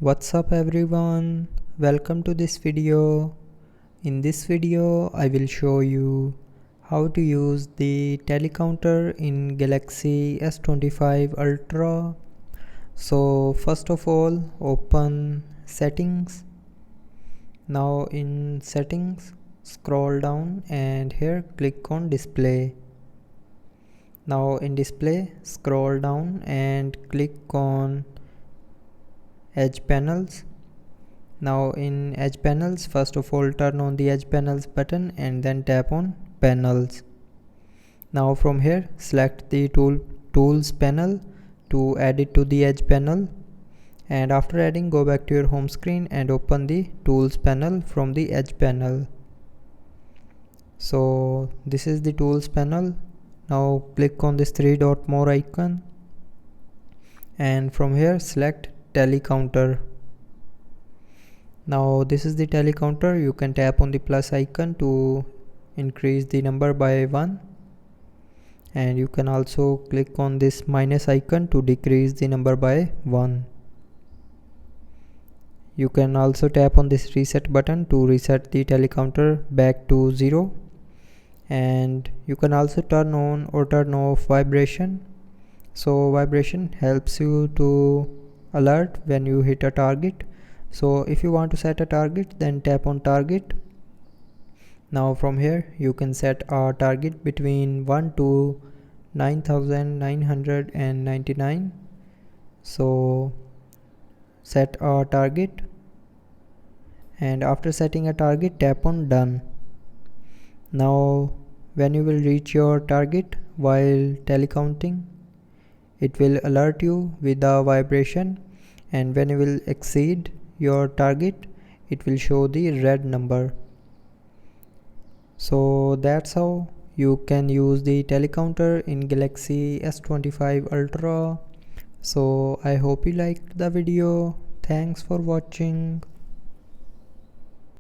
What's up everyone, welcome to this video. In this video I will show you how to use the telecounter in Galaxy S25 Ultra. So first of all, open settings. Now in settings, scroll down and here click on display. Now in display, scroll down and click on edge panels. Now in edge panels, first of all turn on the edge panels button and then tap on panels. Now from here select the tools panel to add it to the edge panel, and after adding go back to your home screen and open the tools panel from the edge panel. So this is the tools panel. Now click on this three dot more icon and from here select telecounter. Now this is the telecounter. You can tap on the plus icon to increase the number by 1, and you can also click on this minus icon to decrease the number by 1. You can also tap on this reset button to reset the telecounter back to 0, and you can also turn on or turn off vibration. So vibration helps you to alert when you hit a target. So if you want to set a target, then tap on target. Now from here you can set a target between 1 to 9999. So set a target, and after setting a target tap on done. Now when you will reach your target while telecounting, it will alert you with a vibration, and when you will exceed your target it will show the red number. So that's how you can use the telecounter in Galaxy S25 Ultra. So I hope you liked the video. Thanks for watching.